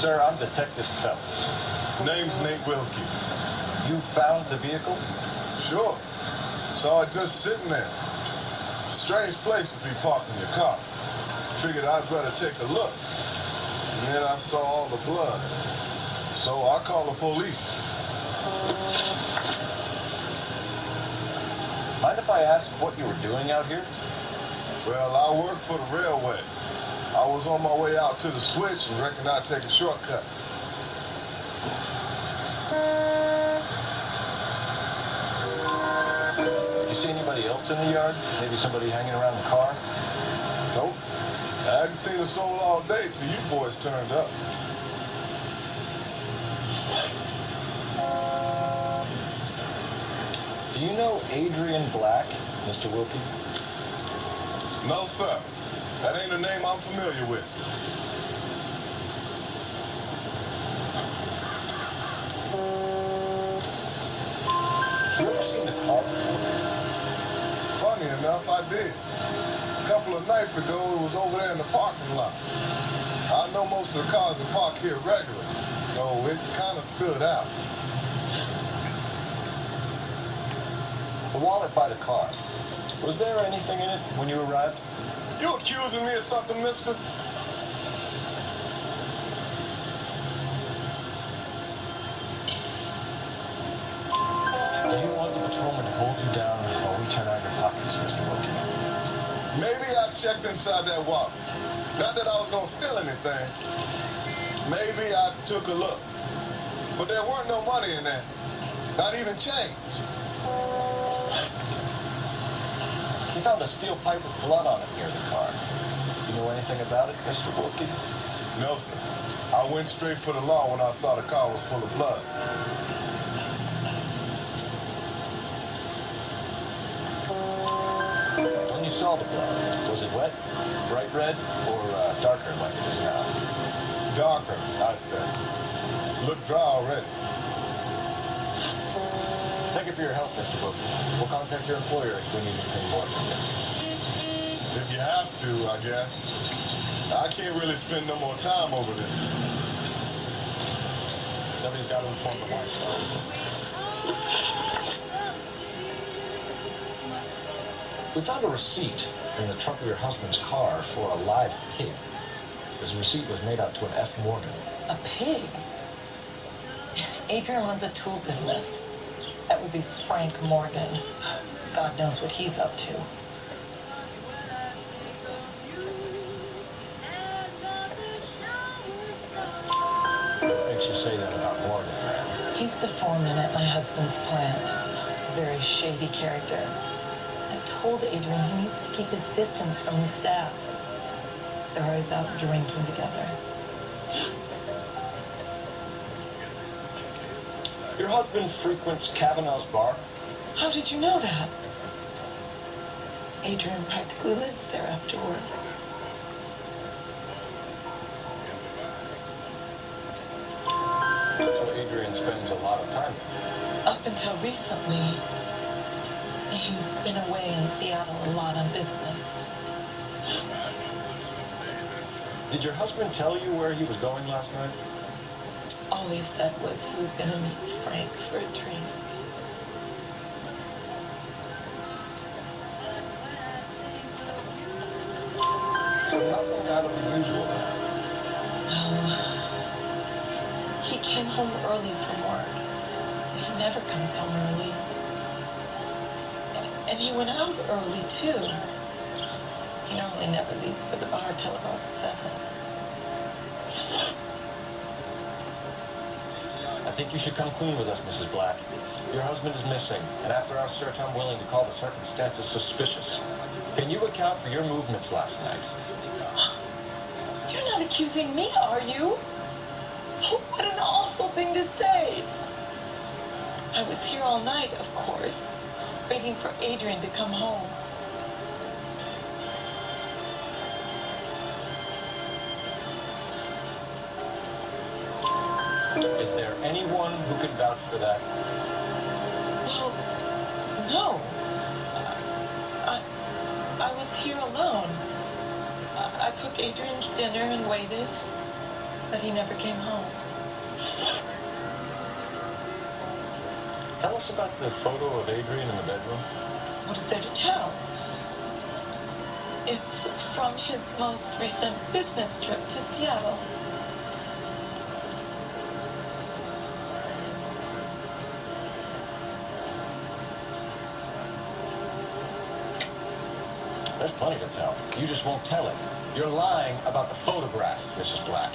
Sir, I'm Detective Phelps. Name's Nate Wilkie. You found the vehicle? Sure. Saw it just sitting there. Strange place to be parking your car. Figured I'd better take a look. And then I saw all the blood. So I called the police. Mind if I ask what you were doing out here? Well, I work for the railway. I was on my way out to the switch and reckoned I'd take a shortcut. Did you see anybody else in the yard? Maybe somebody hanging around the car? Nope. I hadn't seen a soul all day till you boys turned up. Do you know Adrian Black, Mr. Wilkie? No, sir. That ain't a name I'm familiar with. You ever seen the car before? Funny enough, I did. A couple of nights ago, it was over there in the parking lot. I know most of the cars are parked here regularly, so it kind of stood out. The wallet by the car. Was there anything in it when you arrived? You accusing me of something, mister? Do you want the patrolman to hold you down while we turn out your pockets, Mr. Wilkie? Maybe I checked inside that wallet. Not that I was going to steal anything. Maybe I took a look. But there weren't no money in there. Not even change. We found a steel pipe with blood on it near the car. You know anything about it, Mr. Wilkie? No, sir. I went straight for the law when I saw the car was full of blood. When you saw the blood, was it wet, bright red, or darker like it is now? Darker, I'd say. Looked dry already. Thank you for your help, Mr. Wilkie. We'll contact your employer if we need anything more from you. If you have to, I guess. I can't really spend no more time over this. Somebody's got to inform the White House. We found a receipt in the trunk of your husband's car for a live pig. This receipt was made out to an F. Morgan. A pig? Adrian runs a tool business. That would be Frank Morgan. God knows what he's up to. What makes you say that about Morgan, man? He's the foreman at my husband's plant. Very shady character. I told Adrian he needs to keep his distance from his staff. They're always out drinking together. Your husband frequents Kavanaugh's bar? How did you know that? Adrian practically lives there after work. So Adrian spends a lot of time there. Up until recently, he's been away in Seattle a lot on business. Did your husband tell you where he was going last night? All he said was he was going to meet Frank for a drink. So nothing out of the usual. He came home early from work. He never comes home early. And he went out early, too. He normally never leaves for the bar till about 7. I think you should come clean with us, Mrs. Black. Your husband is missing, and after our search, I'm willing to call the circumstances suspicious. Can you account for your movements last night? You're not accusing me, are you? Oh, what an awful thing to say. I was here all night, of course, waiting for Adrian to come home. Is there anyone who could vouch for that? Well, no. I was here alone. I cooked Adrian's dinner and waited. but he never came home. Tell us about the photo of Adrian in the bedroom. What is there to tell? It's from his most recent business trip to Seattle. There's plenty to tell. You just won't tell it. You're lying about the photograph, Mrs. Black.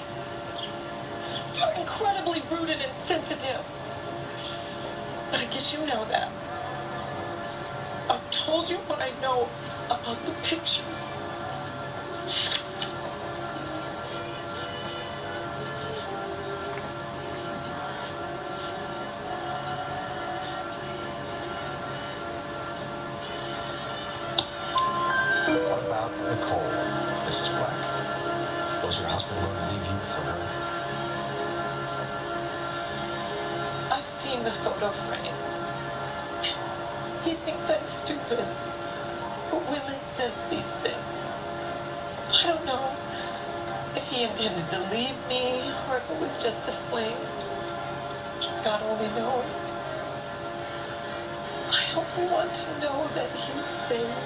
You're incredibly rude and insensitive. But I guess you know that. I've told you what I know about the picture. What about Nicole, Mrs. Black? Was your husband going to leave you for her? I've seen the photo frame. He thinks I'm stupid. But women sense these things. I don't know if he intended to leave me or if it was just a fling. God only knows. I only want to know that he's safe.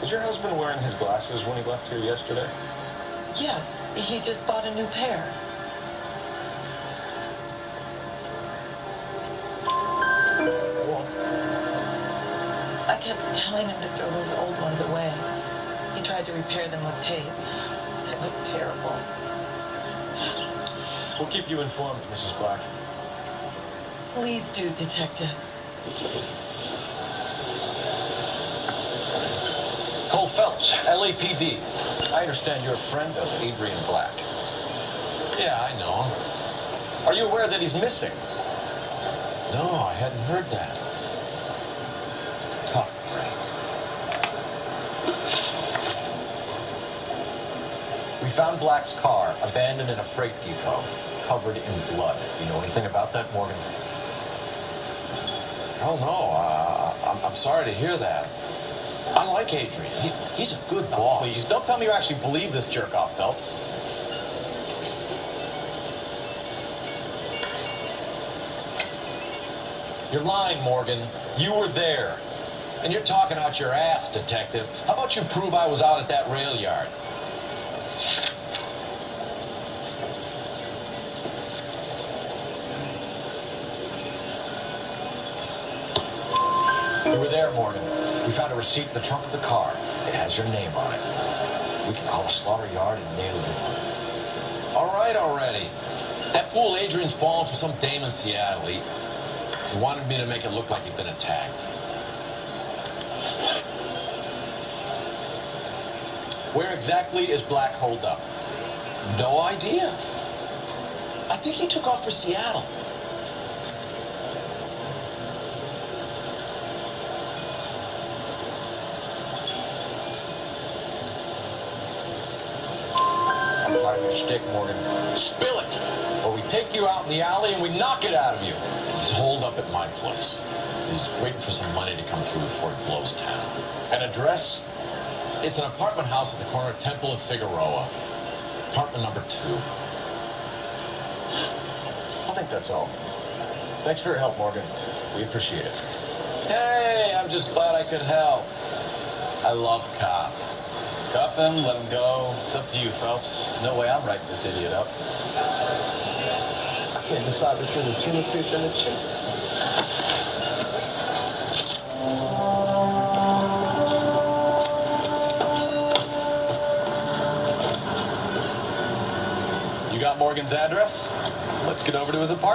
Was your husband wearing his glasses when he left here yesterday? Yes, he just bought a new pair. I kept telling him to throw those old ones away. He tried to repair them with tape. They looked terrible. We'll keep you informed, Mrs. Black. Please do, Detective. Cole Phelps, LAPD. I understand you're a friend of Adrian Black. Yeah, I know him. Are you aware that he's missing? No, I hadn't heard that. Talk, Frank. We found Black's car abandoned in a freight depot, covered in blood. You know anything about that, Morgan? Oh, no. I'm sorry to hear that. I like Adrian. He's a good boss. Please, don't tell me you actually believe this jerk-off, Phelps. You're lying, Morgan. You were there. And you're talking out your ass, Detective. How about you prove I was out at that rail yard? You were there, Morgan. We found a receipt in the trunk of the car. It has your name on it. We can call the slaughter yard and nail you. All right already. That fool Adrian's fallen for some dame in Seattle. He wanted me to make it look like he'd been attacked. Where exactly is Black holed up? No idea. I think he took off for Seattle. I'm tired of your shtick, Morgan. Spill it, or we take you out in the alley and we knock it out of you. He's holed up at my place. He's waiting for some money to come through before he blows town. An address? It's an apartment house at the corner of Temple and Figueroa. Apartment number 2. I think that's all. Thanks for your help, Morgan. We appreciate it. Hey, I'm just glad I could help. I love cops. Cuff him, let him go. It's up to you, Phelps. There's no way I'm writing this idiot up. I can't decide between the tuna fish and the chicken. You got Morgan's address? Let's get over to his apartment.